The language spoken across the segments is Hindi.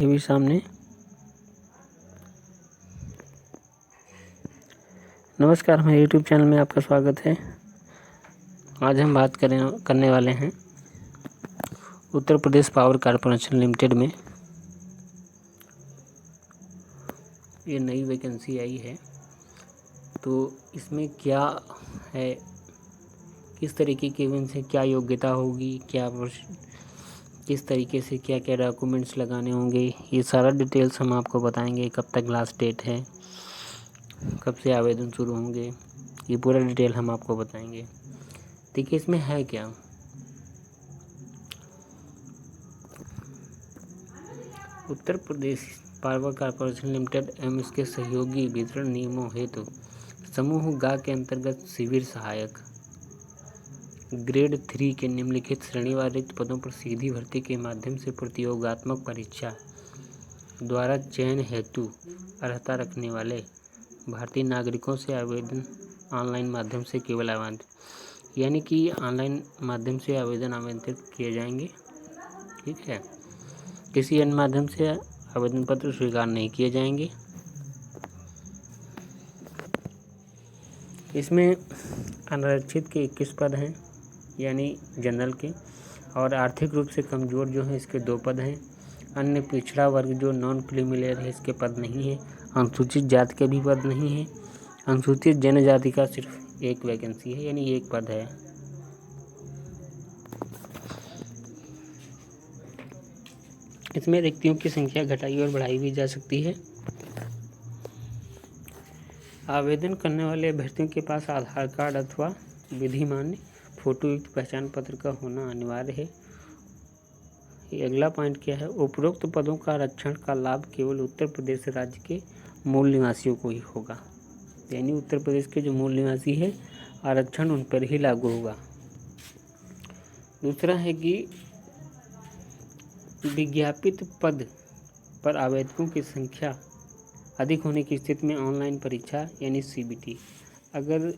ये भी सामने। नमस्कार, हमारे यूट्यूब चैनल में आपका स्वागत है। आज हम बात करने वाले हैं Uttar Pradesh power corporation limited में ये नई वैकेंसी आई है, तो इसमें क्या है, किस तरीके के इनसे क्या योग्यता होगी, किस तरीके से क्या क्या डॉक्यूमेंट्स लगाने होंगे, ये सारा डिटेल्स हम आपको बताएंगे। कब तक लास्ट डेट है, कब से आवेदन शुरू होंगे, ये पूरा डिटेल हम आपको बताएंगे। देखिए इसमें है क्या। Uttar Pradesh power corporation limited एवं इसके सहयोगी वितरण नियमों हेतु समूह गा के अंतर्गत शिविर सहायक ग्रेड 3 के निम्नलिखित श्रेणीवार रिक्त पदों पर सीधी भर्ती के माध्यम से प्रतियोगात्मक परीक्षा द्वारा चयन हेतु अर्हता रखने वाले भारतीय नागरिकों से आवेदन ऑनलाइन माध्यम से केवल आवेदन, यानी कि ऑनलाइन माध्यम से आवेदन आमंत्रित किए जाएंगे। ठीक है, किसी अन्य माध्यम से आवेदन पत्र स्वीकार नहीं किए जाएंगे। इसमें अनारक्षित के 21 पद हैं, यानी जनरल के, और आर्थिक रूप से कमज़ोर जो हैं इसके 2 पद हैं। अन्य पिछड़ा वर्ग जो नॉन क्रीमिलेयर है इसके पद नहीं है। अनुसूचित जाति के भी पद नहीं है। अनुसूचित जनजाति का सिर्फ 1 वैकेंसी है, यानी 1 पद है। इसमें रिक्तियों की संख्या घटाई और बढ़ाई भी जा सकती है। आवेदन करने वाले अभ्यर्थियों के पास आधार कार्ड अथवा विधिमान्य फोटोयुक्त पहचान पत्र का होना अनिवार्य है। ये अगला पॉइंट क्या है, उपरोक्त पदों का आरक्षण का लाभ केवल उत्तर प्रदेश राज्य के मूल निवासियों को ही होगा, यानी उत्तर प्रदेश के जो मूल निवासी है आरक्षण उन पर ही लागू होगा। दूसरा है कि विज्ञापित पद पर आवेदकों की संख्या अधिक होने की स्थिति में ऑनलाइन परीक्षा यानी CBT, अगर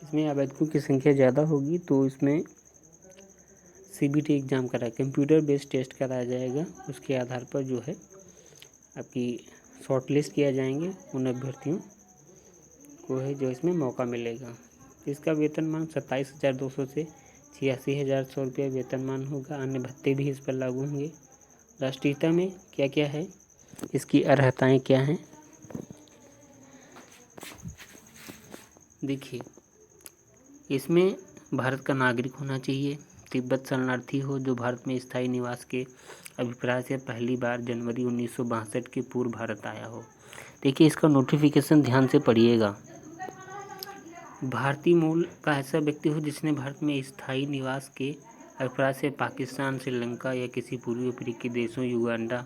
इसमें आवेदकों की संख्या ज़्यादा होगी तो इसमें CBT exam computer based test कराया जाएगा। उसके आधार पर जो है आपकी शॉर्टलिस्ट किया जाएंगे उन अभ्यर्थियों को है जो इसमें मौका मिलेगा। इसका वेतनमान 27,200 से 86,100 रुपये वेतनमान होगा। अन्य भत्ते भी इस पर लागू होंगे। राष्ट्रीयता में क्या क्या है, इसकी अर्हताएं क्या हैं, देखिए इसमें भारत का नागरिक होना चाहिए, तिब्बत शरणार्थी हो जो भारत में स्थायी निवास के अभिप्राय से पहली बार जनवरी 1962 के पूर्व भारत आया हो। देखिए इसका नोटिफिकेशन ध्यान से पढ़िएगा। भारतीय मूल का ऐसा व्यक्ति हो जिसने भारत में स्थायी निवास के अभिप्राय से पाकिस्तान, श्रीलंका या किसी पूर्वी अफ्रीकी देशों, युगांडा,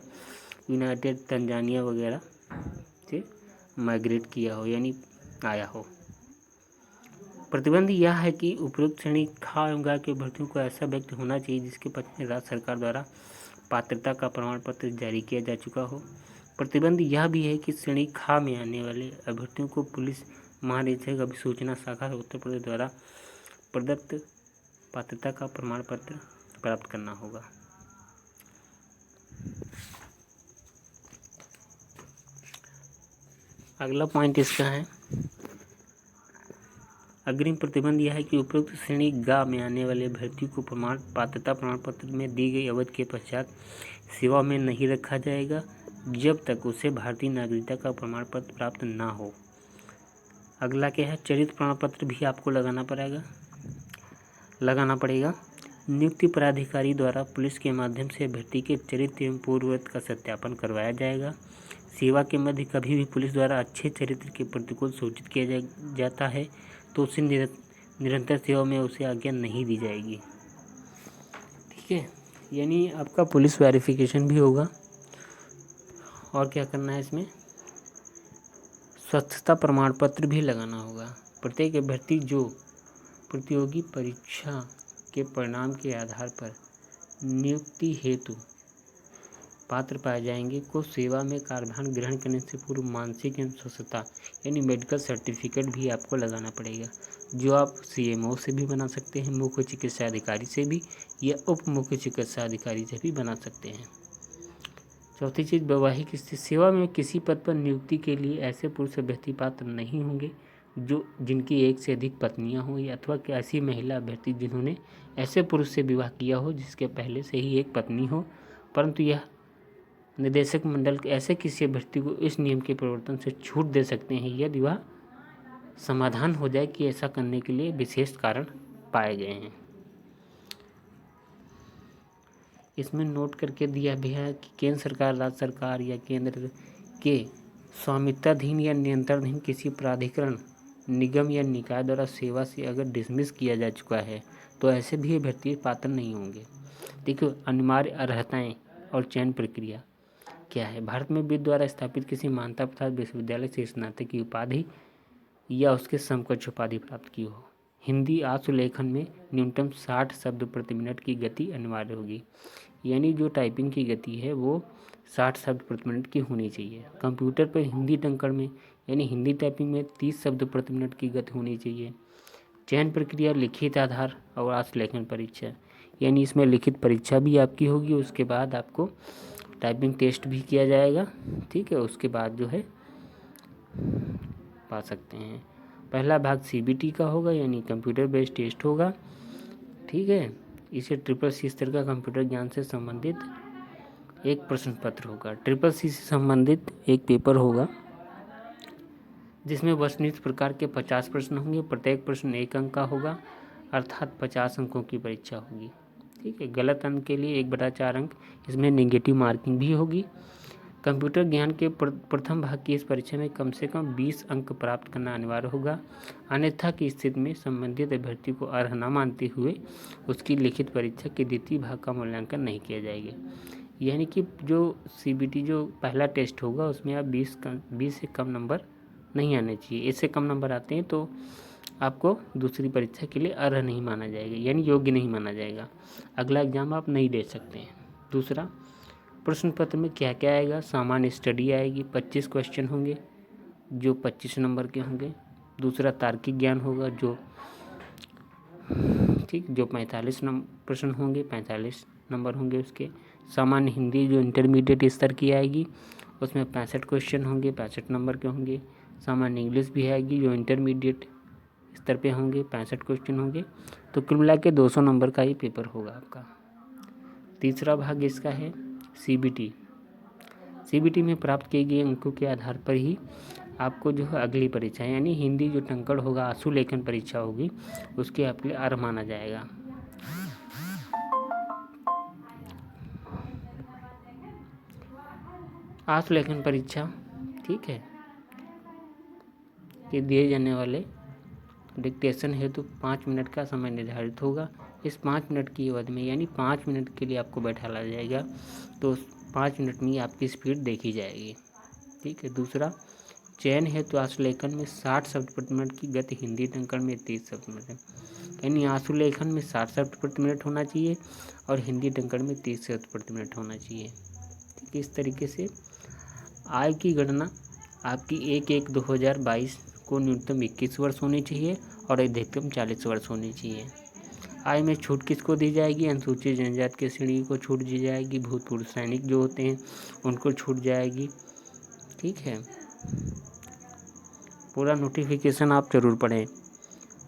यूनाइटेड तंजानिया वगैरह से माइग्रेट किया हो, यानी आया हो। प्रतिबंध यह है कि उपरोक्त श्रेणी खा एवं गा के अभ्यर्थियों को ऐसा व्यक्ति होना चाहिए जिसके पक्ष में राज्य सरकार द्वारा पात्रता का प्रमाण पत्र जारी किया जा चुका हो। प्रतिबंध यह भी है कि श्रेणी खा में आने वाले अभ्यर्थियों को पुलिस महानिरीक्षक अभिसूचना शाखा उत्तर प्रदेश द्वारा प्रदत्त पात्रता का प्रमाण पत्र प्राप्त करना होगा। अगला पॉइंट इसका है, अग्रिम प्रतिबंध यह है कि उपरोक्त श्रेणी गा में आने वाले अभ्यर्थी को पात्रता प्रमाण पत्र में दी गई अवधि के पश्चात सेवा में नहीं रखा जाएगा जब तक उसे भारतीय नागरिकता का प्रमाण पत्र प्राप्त ना हो। अगला क्या है, चरित्र प्रमाण पत्र भी आपको लगाना पड़ेगा। नियुक्ति पदाधिकारी द्वारा पुलिस के माध्यम से अभ्यर्थी के चरित्र एवं पूर्ववत का सत्यापन करवाया जाएगा। सेवा के मध्य कभी भी पुलिस द्वारा अच्छे चरित्र के प्रतिकूल सूचित किया जाता है तो उसे निरंतर सेवा में उसे आज्ञा नहीं दी जाएगी। ठीक है, यानी आपका पुलिस वेरिफिकेशन भी होगा। और क्या करना है, इसमें स्वच्छता प्रमाण पत्र भी लगाना होगा। प्रत्येक अभ्यर्थी जो प्रतियोगी परीक्षा के परिणाम के आधार पर नियुक्ति हेतु पात्र पाए जाएंगे को सेवा में कार्यभार ग्रहण करने से पूर्व मानसिक एवं स्वस्थता यानी मेडिकल सर्टिफिकेट भी आपको लगाना पड़ेगा, जो आप CMO से भी बना सकते हैं, मुख्य चिकित्सा अधिकारी से भी, या उप मुख्य चिकित्सा अधिकारी से भी बना सकते हैं। चौथी चीज़, वैवाहिक स्थिति। सेवा में किसी पद पर नियुक्ति के लिए ऐसे पुरुष अभ्यर्थी पात्र नहीं होंगे जिनकी एक से अधिक पत्नियां हों, या अथवा कि ऐसी महिला अभ्यर्थी जिन्होंने ऐसे पुरुष से विवाह किया हो जिसके पहले से ही एक पत्नी हो। परंतु यह निदेशक मंडल ऐसे किसी अभ्यर्थी को इस नियम के प्रवर्तन से छूट दे सकते हैं यदि वह समाधान हो जाए कि ऐसा करने के लिए विशेष कारण पाए गए हैं। इसमें नोट करके दिया भी है कि केंद्र सरकार, राज्य सरकार या केंद्र के स्वामित्वाधीन या नियंत्रणाधीन किसी प्राधिकरण, निगम या निकाय द्वारा सेवा से अगर डिसमिस किया जा चुका है तो ऐसे भी अभ्यर्थी पात्र नहीं होंगे। देखिए, अनिवार्य अर्हताएं और चयन प्रक्रिया क्या है। भारत में विधि द्वारा स्थापित किसी मान्यता प्राप्त विश्वविद्यालय से स्नातक की उपाधि या उसके समकक्ष उपाधि प्राप्त की हो। हिंदी आशुलेखन में न्यूनतम 60 शब्द प्रति मिनट की गति अनिवार्य होगी, यानी जो टाइपिंग की गति है वो 60 शब्द प्रति मिनट की होनी चाहिए। कंप्यूटर पर हिंदी टंकण में यानी हिंदी टाइपिंग में 30 शब्द प्रति मिनट की गति होनी चाहिए। चयन प्रक्रिया लिखित आधार और आशुलेखन परीक्षा, यानी इसमें लिखित परीक्षा भी आपकी होगी, उसके बाद आपको टाइपिंग टेस्ट भी किया जाएगा। ठीक है, उसके बाद जो है पा सकते हैं। पहला भाग CBT का होगा, यानी कंप्यूटर बेस्ड टेस्ट होगा। ठीक है, इसे CCC स्तर का कंप्यूटर ज्ञान से संबंधित एक प्रश्न पत्र होगा। CCC से संबंधित एक पेपर होगा जिसमें वस्तुनिष्ठ प्रकार के 50 प्रश्न होंगे। प्रत्येक प्रश्न 1 अंक का होगा, अर्थात 50 अंकों की परीक्षा होगी। ठीक है, गलत अंक के लिए 1/4 अंक, इसमें नेगेटिव मार्किंग भी होगी। कंप्यूटर ज्ञान के प्रथम भाग की इस परीक्षा में कम से कम 20 अंक प्राप्त करना अनिवार्य होगा। अन्यथा की स्थिति में संबंधित अभ्यर्थी को अर्ह न मानते हुए उसकी लिखित परीक्षा के द्वितीय भाग का मूल्यांकन नहीं किया जाएगा। यानी कि जो CBT जो पहला टेस्ट होगा उसमें आप 20 से कम नंबर नहीं आने चाहिए। इससे कम नंबर आते हैं तो आपको दूसरी परीक्षा के लिए अर्ह नहीं माना जाएगा, यानी योग्य नहीं माना जाएगा। अगला एग्जाम आप नहीं दे सकते हैं। दूसरा, प्रश्न पत्र में क्या क्या आएगा। सामान्य स्टडी आएगी, 25 क्वेश्चन होंगे जो 25 नंबर के होंगे। दूसरा, तार्किक ज्ञान होगा जो 45 प्रश्न होंगे, 45 नंबर होंगे उसके। सामान्य हिंदी जो इंटरमीडिएट स्तर की आएगी उसमें 65 क्वेश्चन होंगे, 65 नंबर के होंगे। सामान्य इंग्लिश भी आएगी जो इंटरमीडिएट स्तर पे होंगे, 65 क्वेश्चन होंगे। तो कुल मिला के 200 नंबर का ही पेपर होगा आपका। तीसरा भाग इसका है CBT में प्राप्त किए गए अंकों के आधार पर ही आपको जो है अगली परीक्षा यानी हिंदी जो टंकण होगा, आशुलेखन परीक्षा होगी, उसके आपके लिए अर्ह माना जाएगा। आशुलेखन परीक्षा, ठीक है, कि दिए जाने वाले डिक्टेशन हेतु 5 मिनट का समय निर्धारित होगा। इस 5 मिनट की अवधि में यानी 5 मिनट के लिए आपको बैठाला जाएगा, तो 5 मिनट में आपकी स्पीड देखी जाएगी। ठीक है। दूसरा, चयन हेतु आशुलेखन में 60 शब्द प्रति मिनट की गति, हिंदी टंकण में 30 शब्द मिनट, यानी आशुलेखन में 60 शब्द प्रति मिनट होना चाहिए और हिंदी टंकण में 30 शब्द प्रति मिनट होना चाहिए। ठीक है। इस तरीके से आय की गणना आपकी 1/1/2022 को न्यूनतम 21 वर्ष होनी चाहिए और अधिकतम 40 वर्ष होनी चाहिए। आय में छूट किसको दी जाएगी? अनुसूचित जनजाति के श्रेणी को छूट दी जाएगी, भूतपूर्व सैनिक जो होते हैं उनको छूट जाएगी। ठीक है। पूरा नोटिफिकेशन आप जरूर पढ़ें।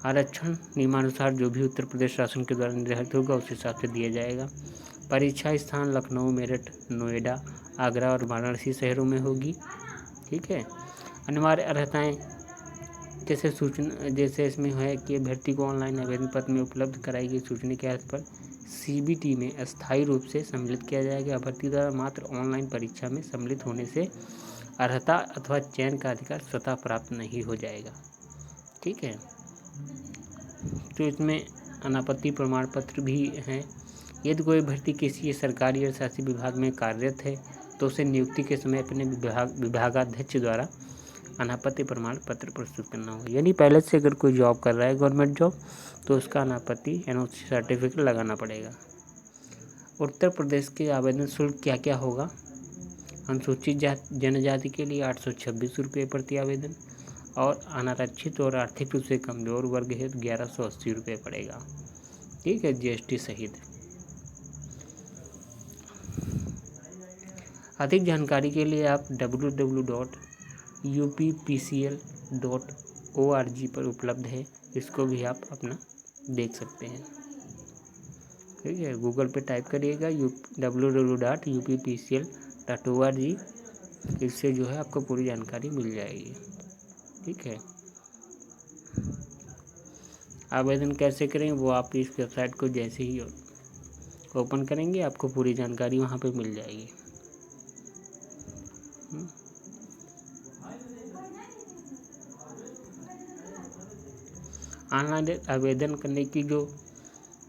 आरक्षण नियमानुसार जो भी उत्तर प्रदेश शासन के द्वारा निर्धारित होगा उस हिसाब से दिया जाएगा। परीक्षा स्थान लखनऊ, मेरठ, नोएडा, आगरा और वाराणसी शहरों में होगी। ठीक है। अनिवार्य अर्हताएं जैसे सूचना, जैसे इसमें है कि अभ्यर्थी को ऑनलाइन आवेदन पत्र में उपलब्ध कराई गई सूचना के आधार पर CBT में अस्थायी रूप से सम्मिलित किया जाएगा। अभ्यर्थी द्वारा मात्र ऑनलाइन परीक्षा में सम्मिलित होने से अर्हता अथवा चयन का अधिकार स्वतः प्राप्त नहीं हो जाएगा। ठीक है। तो इसमें अनापत्ति प्रमाण पत्र भी हैं। यदि कोई अभ्यर्थी किसी सरकारी या शासी विभाग में कार्यरत है तो उसे नियुक्ति के समय अपने विभागाध्यक्ष द्वारा अनापत्ति प्रमाण पत्र प्रस्तुत करना होगा। यानी पहले से अगर कोई जॉब कर रहा है गवर्नमेंट जॉब तो उसका अनापत्ति NOC सर्टिफिकेट लगाना पड़ेगा। उत्तर प्रदेश के आवेदन शुल्क क्या क्या होगा? अनुसूचित जनजाति के लिए 826 रुपये प्रति आवेदन और अनारक्षित और आर्थिक रूप से कमजोर वर्ग हेतु 1180 रुपये पड़ेगा। ठीक है, GST सहित। अधिक जानकारी के लिए आप www.uppcl.org पर उपलब्ध है, इसको भी आप अपना देख सकते हैं। ठीक है, गूगल पे टाइप करिएगा www.uppcl.org, इससे जो है आपको पूरी जानकारी मिल जाएगी। ठीक है, आवेदन कैसे करें वो आप इस वेबसाइट को जैसे ही ओपन करेंगे आपको पूरी जानकारी वहाँ पे मिल जाएगी। ऑनलाइन आवेदन करने की जो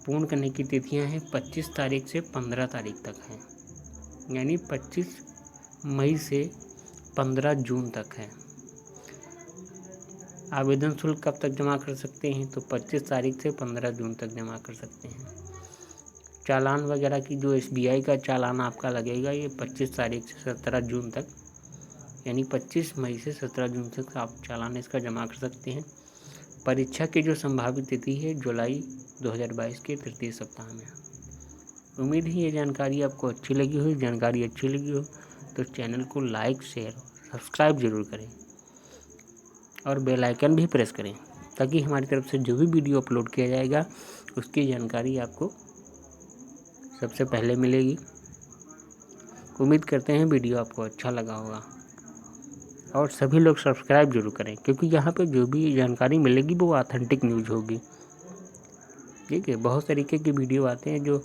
पूर्ण करने की तिथियां हैं 25 तारीख से 15 तारीख तक हैं, यानी 25 मई से 15 जून तक है। आवेदन शुल्क कब तक जमा कर सकते हैं, तो 25 तारीख से 15 जून तक जमा कर सकते हैं। चालान वगैरह की जो SBI का चालान आपका लगेगा ये 25 तारीख से 17 जून तक, यानी 25 मई से 17 जून तक आप चालान इसका जमा कर सकते हैं। परीक्षा की जो संभावित तिथि है जुलाई 2022 के तृतीय सप्ताह में। उम्मीद है ये जानकारी आपको अच्छी लगी हो। जानकारी अच्छी लगी हो तो चैनल को लाइक, शेयर, सब्सक्राइब जरूर करें और बेल आइकन भी प्रेस करें, ताकि हमारी तरफ से जो भी वीडियो अपलोड किया जाएगा उसकी जानकारी आपको सबसे पहले मिलेगी। उम्मीद करते हैं वीडियो आपको अच्छा लगा होगा और सभी लोग सब्सक्राइब जरूर करें, क्योंकि यहाँ पे जो भी जानकारी मिलेगी वो ऑथेंटिक न्यूज़ होगी। ठीक है, बहुत तरीके की वीडियो आते हैं जो